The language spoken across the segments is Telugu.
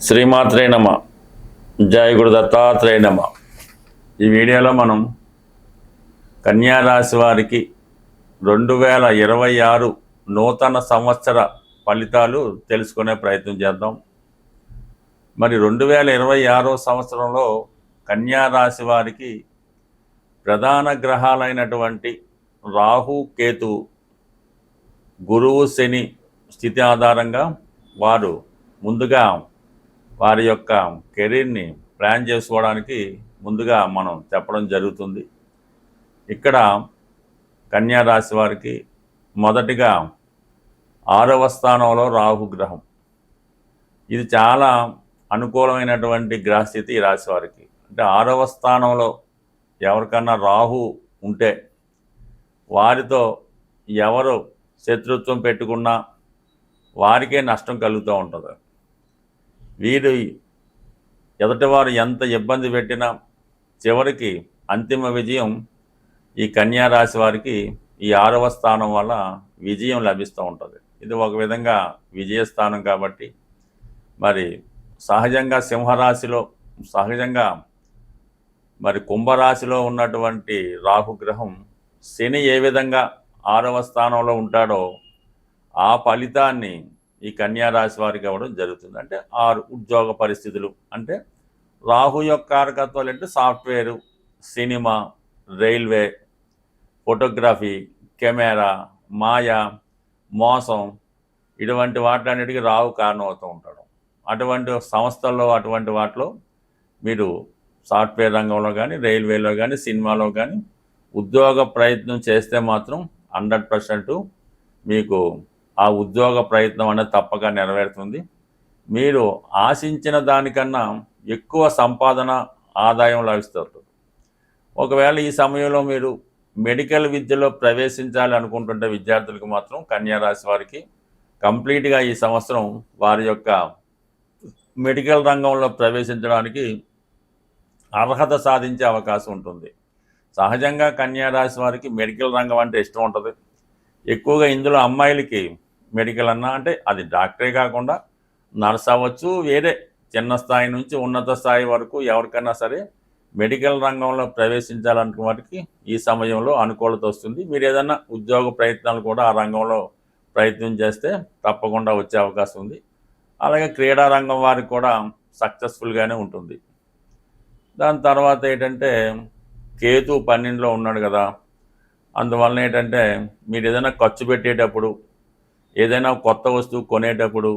శ్రీమాత్రే నమ. జయ గురు దత్తాత్రేయ నమ. ఈ వీడియోలో మనం కన్యా రాశి వారికి 2026 నూతన సంవత్సర ఫలితాలు తెలుసుకునే ప్రయత్నం చేద్దాం. మరి 2026 సంవత్సరంలో కన్యా రాశి వారికి ప్రధాన గ్రహాలైనటువంటి రాహు, కేతు, గురువు, శని స్థితి ఆధారంగా వారు ముందుగా వారి యొక్క కెరీర్ని ప్లాన్ చేసుకోవడానికి ముందుగా మనం చెప్పడం జరుగుతుంది. ఇక్కడ కన్యా రాశి వారికి మొదటిగా 6వ స్థానంలో రాహుగ్రహం. ఇది చాలా అనుకూలమైనటువంటి గ్రహస్థితి ఈ రాశి వారికి. అంటే 6వ స్థానంలో ఎవరికన్నా రాహు ఉంటే వారితో ఎవరు శత్రుత్వం పెట్టుకున్నా వారికే నష్టం కలుగుతూ ఉంటుంది. వీరు ఎదుటివారు ఎంత ఇబ్బంది పెట్టినా చివరికి అంతిమ విజయం ఈ కన్యా రాశి వారికి ఈ 6వ స్థానం వల్ల విజయం లభిస్తూ ఉంటుంది. ఇది ఒక విధంగా విజయస్థానం కాబట్టి మరి సహజంగా సింహరాశిలో సహజంగా మరి కుంభరాశిలో ఉన్నటువంటి రాహుగ్రహం శని ఏ విధంగా 6వ స్థానంలో ఉంటాడో ఆ ఫలితాన్ని ఈ కన్యా రాశి వారికి ఇవ్వడం జరుగుతుంది. అంటే 6 ఉద్యోగ పరిస్థితులు. అంటే రాహు యొక్క కారకత్వాలు అంటే software, cinema, railway, photography, camera, మాయ, మోసం, ఇటువంటి వాటిలన్నిటికీ రాహు కారణం అవుతూ ఉంటాడు. అటువంటి సంస్థల్లో అటువంటి వాటిలో మీరు సాఫ్ట్వేర్ రంగంలో కానీ, రైల్వేలో కానీ, సినిమాలో కానీ ఉద్యోగ ప్రయత్నం చేస్తే మాత్రం 100% మీకు ఆ ఉద్యోగ ప్రయత్నం అనేది తప్పక నెరవేరుతుంది. మీరు ఆశించిన దానికన్నా ఎక్కువ సంపాదన, ఆదాయం లభిస్తుంది. ఒకవేళ ఈ సమయంలో మీరు మెడికల్ విద్యలో ప్రవేశించాలి అనుకుంటుంటే విద్యార్థులకు మాత్రం కన్యా రాశి వారికి కంప్లీట్గా ఈ సంవత్సరం వారి యొక్క మెడికల్ రంగంలో ప్రవేశించడానికి అర్హత సాధించే అవకాశం ఉంటుంది. సహజంగా కన్యా రాశి వారికి మెడికల్ రంగం అంటే ఇష్టం ఉంటుంది. ఎక్కువగా ఇందులో అమ్మాయిలకి మెడికల్ అన్నా అంటే అది డాక్టరే కాకుండా నర్స్ అవ్వచ్చు, వేరే చిన్న స్థాయి నుంచి ఉన్నత స్థాయి వరకు ఎవరికైనా సరే మెడికల్ రంగంలో ప్రవేశించాలనుకున్న వారికి ఈ సమయంలో అనుకూలత వస్తుంది. మీరు ఏదైనా ఉద్యోగ ప్రయత్నాలు కూడా ఆ రంగంలో ప్రయత్నం చేస్తే తప్పకుండా వచ్చే అవకాశం ఉంది. అలాగే క్రీడా రంగం వారికి కూడా సక్సెస్ఫుల్గానే ఉంటుంది. దాని తర్వాత ఏంటంటే కేతు 12లో ఉన్నాడు కదా, అందువలన ఏంటంటే మీరు ఏదైనా ఖర్చు పెట్టేటప్పుడు, ఏదైనా కొత్త వస్తువు కొనేటప్పుడు,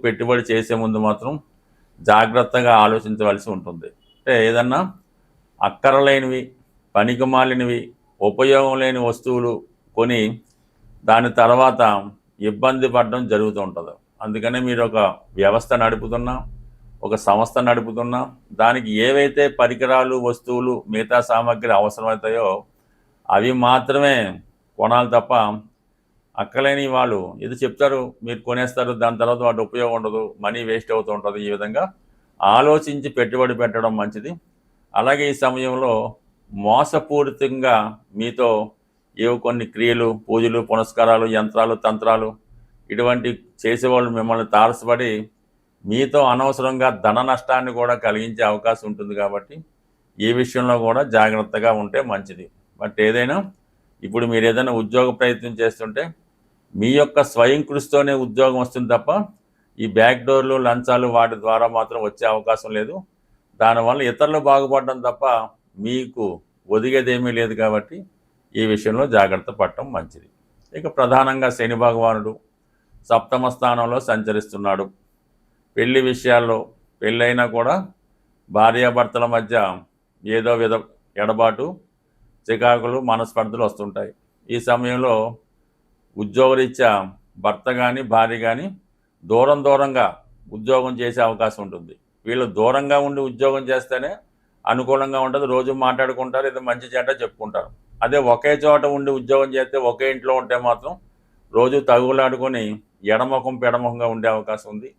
పెట్టుబడి చేసే ముందు మాత్రం జాగ్రత్తగా ఆలోచించవలసి ఉంటుంది. అంటే ఏదన్నా అక్కరలేనివి, పనికిమాలినవి, ఉపయోగం లేని వస్తువులు కొని దాని తర్వాత ఇబ్బంది పడడం జరుగుతూ ఉంటుంది. అందుకనే మీరు ఒక వ్యవస్థ నడుపుతున్నా, ఒక సంస్థ నడుపుతున్నా దానికి ఏవైతే పరికరాలు, వస్తువులు, మిగతా సామాగ్రి అవసరమవుతాయో అవి మాత్రమే కొనాలి తప్ప అక్కలేని వాళ్ళు ఇది చెప్తారు, మీరు కొనేస్తారు, దాని తర్వాత వాటి ఉపయోగం ఉండదు, మనీ వేస్ట్ అవుతూ ఉంటుంది. ఈ విధంగా ఆలోచించి పెట్టుబడి పెట్టడం మంచిది. అలాగే ఈ సమయంలో మోసపూరితంగా మీతో ఏవో కొన్ని క్రియలు, పూజలు, పునస్కారాలు, యంత్రాలు, తంత్రాలు ఇటువంటి చేసేవాళ్ళు మిమ్మల్ని తారసపడి మీతో అనవసరంగా ధన నష్టాన్ని కూడా కలిగించే అవకాశం ఉంటుంది. కాబట్టి ఈ విషయంలో కూడా జాగ్రత్తగా ఉంటే మంచిది. బట్ ఏదైనా ఇప్పుడు మీరు ఏదైనా ఉద్యోగ ప్రయత్నం చేస్తుంటే మీ యొక్క స్వయం కృషితోనే ఉద్యోగం వస్తుంది తప్ప ఈ బ్యాక్ డోర్లు, లంచాలు వాటి ద్వారా మాత్రం వచ్చే అవకాశం లేదు. దానివల్ల ఇతరులు బాగుపడడం తప్ప మీకు ఒదిగేదేమీ లేదు. కాబట్టి ఈ విషయంలో జాగ్రత్త పడటం మంచిది. ఇక ప్రధానంగా శని భగవానుడు 7వ స్థానంలో సంచరిస్తున్నాడు. పెళ్లి విషయాల్లో పెళ్ళైనా కూడా భార్యాభర్తల మధ్య ఏదో ఎడబాటు, చికాకులు, మనస్పర్ధలు వస్తుంటాయి. ఈ సమయంలో ఉద్యోగరీత్యా భర్త కానీ, భార్య కానీ దూరంగా ఉద్యోగం చేసే అవకాశం ఉంటుంది. వీళ్ళు దూరంగా ఉండి ఉద్యోగం చేస్తేనే అనుకూలంగా ఉంటుంది. రోజు మాట్లాడుకుంటారు, ఇది మంచి చెడ్డ చెప్పుకుంటారు. అదే ఒకే చోట ఉండి ఉద్యోగం చేస్తే, ఒకే ఇంట్లో ఉంటే మాత్రం రోజు తగులాడుకొని ఎడముఖం పెడముఖంగా ఉండే అవకాశం ఉంది.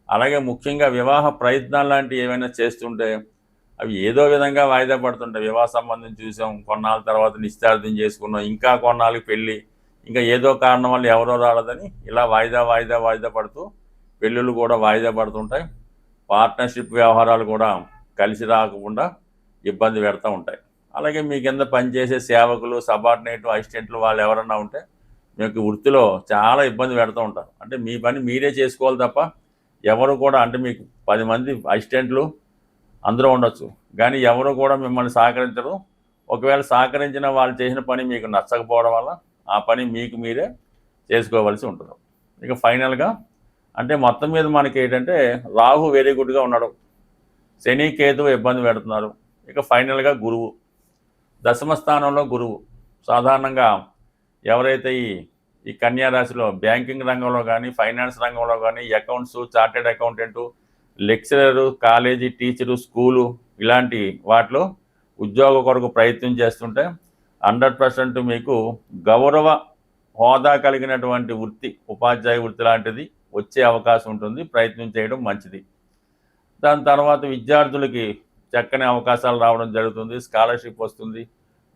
అలాగే ముఖ్యంగా వివాహ ప్రయత్నాలు లాంటివి ఏమైనా చేస్తుంటే అవి ఏదో విధంగా వాయిదా పడుతుంటాయి. వివాహ సంబంధం చూసాం, కొన్నాళ్ళ తర్వాత నిశ్చితార్థం చేసుకున్నాం, ఇంకా కొన్నాళ్ళకి పెళ్ళి, ఇంకా ఏదో కారణం వల్ల ఎవరో రాలేదని ఇలా వాయిదా పడుతూ పెళ్ళిళ్ళు కూడా వాయిదా పడుతుంటాయి. పార్ట్నర్షిప్ వ్యవహారాలు కూడా కలిసి రాకుండా ఇబ్బంది పెడతా ఉంటాయి. అలాగే మీ కింద పనిచేసే సేవకులు, సబార్డినేట్, అసిస్టెంట్లు వాళ్ళు ఎవరన్నా ఉంటే మీకు వృత్తిలో చాలా ఇబ్బంది పెడుతూ ఉంటారు. అంటే మీ పని మీరే చేసుకోవాలి తప్ప ఎవరు కూడా, అంటే మీకు 10 మంది అసిస్టెంట్లు అందరూ ఉండొచ్చు, కానీ ఎవరు కూడా మిమ్మల్ని సహకరించరు. ఒకవేళ సహకరించిన వాళ్ళు చేసిన పని మీకు నచ్చకపోవడం వల్ల ఆ పని మీకు మీరే చేసుకోవలసి ఉంటుంది. ఇక ఫైనల్గా అంటే మొత్తం మీద మనకి ఏంటంటే రాహు వెరీ గుడ్గా ఉన్నాడు, శని కేతువు ఇబ్బంది పెడుతున్నారు. ఇక ఫైనల్గా గురువు దశమ స్థానంలో. గురువు సాధారణంగా ఎవరైతే ఈ కన్యా రాశిలో బ్యాంకింగ్ రంగంలో కానీ, ఫైనాన్స్ రంగంలో కానీ, accounts, chartered accountant, lecturer, college teacher, school ఇలాంటి వాటిలో ఉద్యోగ కొరకు ప్రయత్నం చేస్తుంటే 100% మీకు గౌరవ హోదా కలిగినటువంటి వృత్తి, ఉపాధ్యాయ వృత్తి లాంటిది వచ్చే అవకాశం ఉంటుంది. ప్రయత్నం చేయడం మంచిది. దాని తర్వాత విద్యార్థులకి చక్కని అవకాశాలు రావడం జరుగుతుంది. స్కాలర్షిప్ వస్తుంది.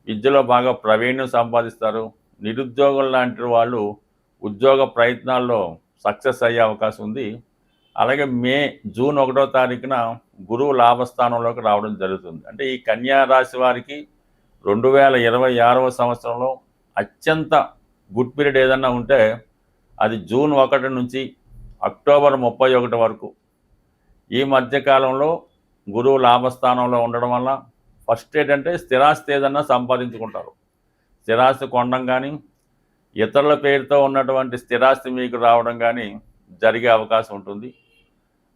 విద్యలో బాగా ప్రావీణ్యం సంపాదిస్తారు. నిరుద్యోగులు లాంటి వాళ్ళు ఉద్యోగ ప్రయత్నాల్లో సక్సెస్ అయ్యే అవకాశం ఉంది. అలాగే జూన్ 1వ తారీఖున గురువు లాభస్థానంలోకి రావడం జరుగుతుంది. అంటే ఈ కన్యా రాశి వారికి 2026వ సంవత్సరంలో అత్యంత గుడ్ పీరియడ్ ఏదన్నా ఉంటే అది జూన్ 1 నుంచి అక్టోబర్ 31 వరకు. ఈ మధ్యకాలంలో గురువు లాభస్థానంలో ఉండడం వల్ల ఫస్ట్ ఏంటంటే స్థిరాస్తి ఏదన్నా సంపాదించుకుంటారు. స్థిరాస్తి కొనడం కానీ, ఇతరుల పేరుతో ఉన్నటువంటి స్థిరాస్తి మీకు రావడం కానీ జరిగే అవకాశం ఉంటుంది.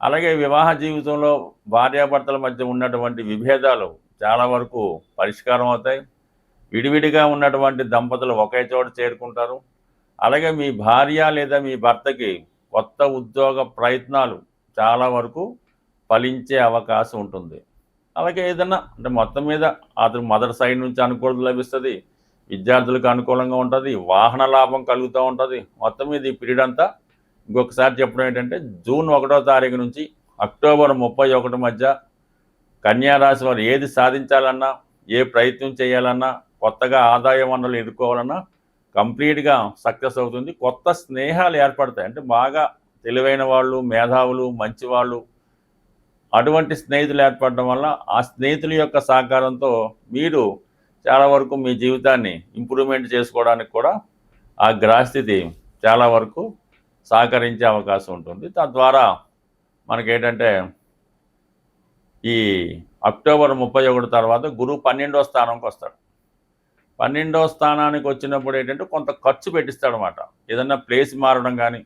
అలాగే వివాహ జీవితంలో భార్యాభర్తల మధ్య ఉన్నటువంటి విభేదాలు చాలా వరకు పరిష్కారం అవుతాయి. విడివిడిగా ఉన్నటువంటి దంపతులు ఒకే చోట చేరుకుంటారు. అలాగే మీ భార్య లేదా మీ భర్తకి కొత్త ఉద్యోగ ప్రయత్నాలు చాలా వరకు ఫలించే అవకాశం ఉంటుంది. అలాగే ఏదన్నా అంటే మొత్తం మీద అతను మదర్ సైడ్ నుంచి అనుకూలత లభిస్తుంది, విద్యార్థులకు అనుకూలంగా ఉంటుంది, వాహన లాభం కలుగుతూ ఉంటుంది. మొత్తం మీద ఈ పీరియడ్ అంతా ఇంకొకసారి చెప్పడం ఏంటంటే జూన్ 1వ తారీఖు నుంచి అక్టోబర్ 31 మధ్య కన్యా రాశి వారు ఏది సాధించాలన్నా, ఏ ప్రయత్నం చేయాలన్నా, కొత్తగా ఆదాయ వనరులు ఎదుర్కోవాలన్నా కంప్లీట్గా సక్సెస్ అవుతుంది. కొత్త స్నేహాలు ఏర్పడతాయి. అంటే బాగా తెలివైన వాళ్ళు, మేధావులు, మంచివాళ్ళు, అటువంటి స్నేహితులు ఏర్పడడం వల్ల ఆ స్నేహితుల యొక్క సహకారంతో మీరు చాలా వరకు మీ జీవితాన్ని ఇంప్రూవ్మెంట్ చేసుకోవడానికి కూడా ఆ గ్రహస్థితి చాలా వరకు సహకరించే అవకాశం ఉంటుంది. తద్వారా మనకేంటంటే ఈ అక్టోబర్ 31 తర్వాత గురువు 12వ స్థానంకి వస్తాడు. 12వ స్థానానికి వచ్చినప్పుడు ఏంటంటే కొంత ఖర్చు పెట్టిస్తాడనమాట. ఏదన్నా ప్లేస్ మారడం కానీ,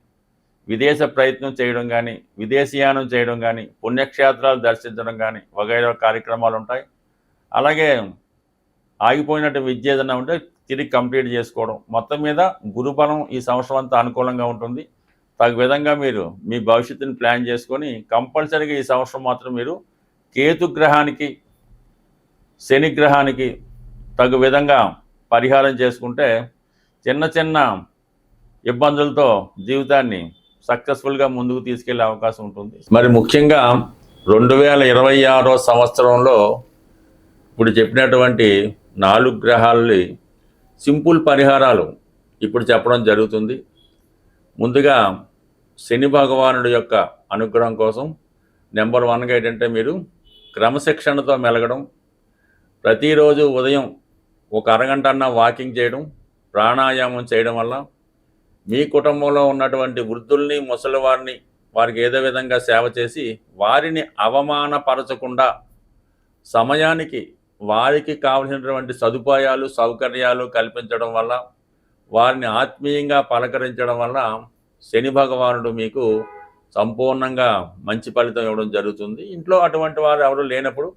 విదేశ ప్రయత్నం చేయడం కానీ, విదేశీయానం చేయడం కానీ, పుణ్యక్షేత్రాలు దర్శించడం కానీ వగైరా కార్యక్రమాలు ఉంటాయి. అలాగే ఆగిపోయినట్టు విద్య ఏదైనా ఉంటే తిరిగి కంప్లీట్ చేసుకోవడం. మొత్తం మీద గురుబలం ఈ సంవత్సరం అంతా అనుకూలంగా ఉంటుంది. తగు విధంగా మీరు మీ భవిష్యత్తుని ప్లాన్ చేసుకొని కంపల్సరీగా ఈ సంవత్సరం మాత్రం మీరు కేతుగ్రహానికి, శనిగ్రహానికి తగు విధంగా పరిహారం చేసుకుంటే చిన్న చిన్న ఇబ్బందులతో జీవితాన్ని సక్సెస్ఫుల్గా ముందుకు తీసుకెళ్లే అవకాశం ఉంటుంది. మరి ముఖ్యంగా 2026వ సంవత్సరంలో ఇప్పుడు చెప్పినటువంటి 4 గ్రహాలని సింపుల్ పరిహారాలు ఇప్పుడు చెప్పడం జరుగుతుంది. ముందుగా శని భగవానుడి యొక్క అనుగ్రహం కోసం నెంబర్ 1గా ఏంటంటే మీరు క్రమశిక్షణతో మెలగడం, ప్రతిరోజు ఉదయం ఒక అరగంట అన్న వాకింగ్ చేయడం, ప్రాణాయామం చేయడం వల్ల మీ కుటుంబంలో ఉన్నటువంటి వృద్ధుల్ని, ముసలివారిని వారికి ఏదో విధంగా సేవ చేసి వారిని అవమానపరచకుండా సమయానికి వారికి కావలసినటువంటి సదుపాయాలు, సౌకర్యాలు కల్పించడం వల్ల, వారిని ఆత్మీయంగా పలకరించడం వల్ల శని భగవానుడు మీకు సంపూర్ణంగా మంచి ఫలితం ఇవ్వడం జరుగుతుంది. ఇంట్లో అటువంటి వారు ఎవరు లేనప్పుడు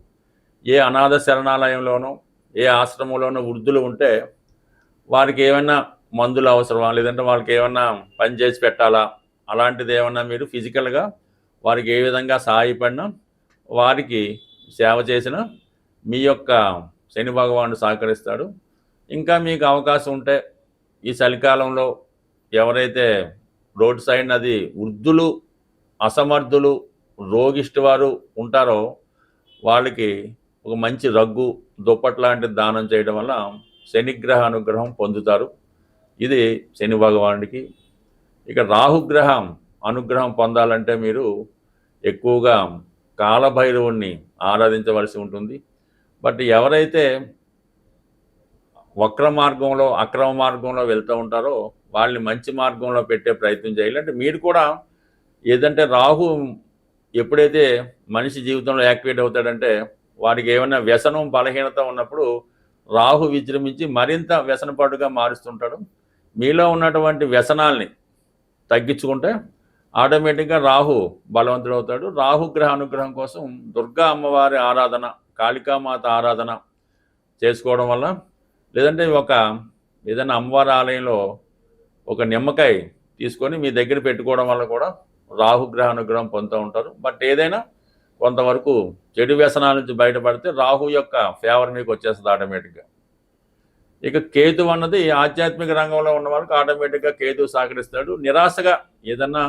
ఏ అనాథ శరణాలయంలోనో, ఏ ఆశ్రమంలోనో వృద్ధులు ఉంటే వారికి ఏమైనా మందులు అవసరమా, లేదంటే వాళ్ళకి ఏమన్నా పని చేసి పెట్టాలా, అలాంటిది ఏమన్నా మీరు ఫిజికల్గా వారికి ఏ విధంగా సహాయపడినా, వారికి సేవ చేసిన మీ యొక్క శని భగవానుడు సహకరిస్తాడు. ఇంకా మీకు అవకాశం ఉంటే ఈ చలికాలంలో ఎవరైతే రోడ్ సైడ్ అది వృద్ధులు, అసమర్థులు, రోగిష్టి వారు ఉంటారో వాళ్ళకి ఒక మంచి రగ్గు, దుప్పటి లాంటిది దానం చేయడం వల్ల శనిగ్రహ అనుగ్రహం పొందుతారు. ఇది శని భగవానుడికి. ఇక రాహుగ్రహం అనుగ్రహం పొందాలంటే మీరు ఎక్కువగా కాలభైరవుణ్ణి ఆరాధించవలసి ఉంటుంది. బట్ ఎవరైతే వక్ర మార్గంలో అక్రమ మార్గంలో వెళ్తూ ఉంటారో వాళ్ళని మంచి మార్గంలో పెట్టే ప్రయత్నం చేయాలి. అంటే మీరు కూడా ఏదంటే రాహు ఎప్పుడైతే మనిషి జీవితంలో యాక్టివేట్ అవుతాడంటే వాడికి ఏమైనా వ్యసనం బలహీనత ఉన్నప్పుడు రాహు విజృంభించి మరింత వ్యసనపడుగా మారుస్తుంటాడు. మీలో ఉన్నటువంటి వ్యసనాల్ని తగ్గించుకుంటే ఆటోమేటిక్గా రాహు బలవంతుడు అవుతాడు. రాహుగ్రహ అనుగ్రహం కోసం దుర్గా అమ్మవారి ఆరాధన, కాళికామాత ఆరాధన చేసుకోవడం వల్ల, లేదంటే ఏదైనా అమ్మవారి ఆలయంలో ఒక నిమ్మకాయ తీసుకొని మీ దగ్గర పెట్టుకోవడం వల్ల కూడా రాహుగ్రహ అనుగ్రహం పొందుతూ ఉంటారు. బట్ ఏదైనా కొంతవరకు చెడు వ్యసనాల నుంచి బయటపడితే రాహు యొక్క ఫేవర్ మీకు వచ్చేస్తుంది ఆటోమేటిక్గా. ఇక కేతు అన్నది ఆధ్యాత్మిక రంగంలో ఉన్న వాళ్ళకి ఆటోమేటిక్గా కేతు సహకరిస్తాడు. నిరాశగా ఏదన్నా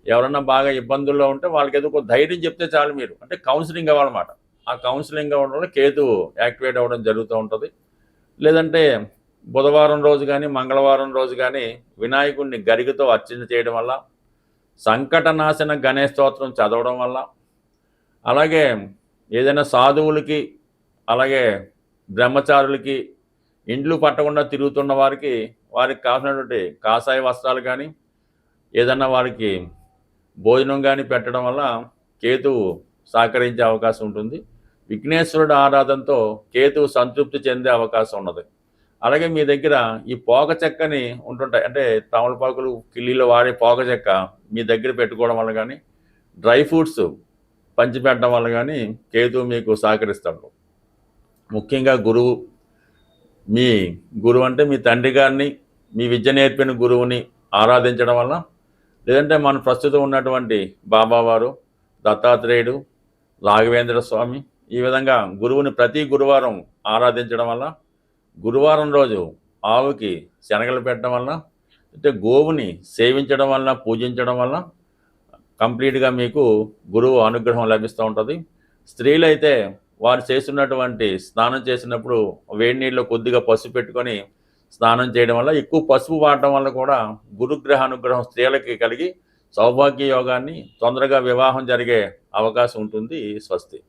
ఎవరన్నా బాగా ఇబ్బందుల్లో ఉంటే వాళ్ళకి ఏదో ఒక ధైర్యం చెప్తే చాలు మీరు, అంటే కౌన్సిలింగ్ అవ్వాలన్నమాట. ఆ కౌన్సిలింగ్ అవ్వడం వల్ల కేతు యాక్టివేట్ అవ్వడం జరుగుతూ ఉంటుంది. లేదంటే బుధవారం రోజు కానీ మంగళవారం రోజు కానీ వినాయకుడిని గరికతో అర్చన చేయడం వల్ల, సంకటనాశన గణేష్ స్తోత్రం చదవడం వల్ల, అలాగే ఏదైనా సాధువులకి అలాగే బ్రహ్మచారులకి ఇండ్లు పట్టకుండా తిరుగుతున్న వారికి కావాల్సినటువంటి కాషాయ వస్త్రాలు కానీ ఏదన్నా వారికి భోజనం కానీ పెట్టడం వల్ల కేతువు సహకరించే అవకాశం ఉంటుంది. విఘ్నేశ్వరుడు ఆరాధనతో కేతువు సంతృప్తి చెందే అవకాశం ఉన్నది. అలాగే మీ దగ్గర ఈ పోక చెక్కని ఉంటుంటాయి, అంటే తమలపాకులు కిల్లీలో వాడే పోక చెక్క మీ దగ్గర పెట్టుకోవడం వల్ల కానీ, డ్రై ఫ్రూట్స్ పంచిపెట్టడం వల్ల కానీ కేతువు మీకు సహకరిస్తాడు. ముఖ్యంగా మీ గురువు అంటే మీ తండ్రి గారిని, మీ విద్య నేర్పిన గురువుని ఆరాధించడం వల్ల, లేదంటే మన ప్రస్తుతం ఉన్నటువంటి బాబావారు, దత్తాత్రేయుడు, రాఘవేంద్ర స్వామి, ఈ విధంగా గురువుని ప్రతి గురువారం ఆరాధించడం వల్ల, గురువారం రోజు ఆవుకి శనగలు పెట్టడం వల్ల, అంటే గోవుని సేవించడం వల్ల, పూజించడం వల్ల కంప్లీట్గా మీకు గురువు అనుగ్రహం లభిస్తూ ఉంటుంది. స్త్రీలైతే వారు చేస్తున్నటువంటి స్నానం చేసినప్పుడు వేడి నీళ్ళలో కొద్దిగా పసుపు పెట్టుకొని స్నానం చేయడం వల్ల, ఎక్కువ పసుపు వాడటం వల్ల కూడా గురుగ్రహ అనుగ్రహం స్త్రీలకి కలిగి సౌభాగ్య యోగాన్ని, తొందరగా వివాహం జరిగే అవకాశం ఉంటుంది. స్వస్తి.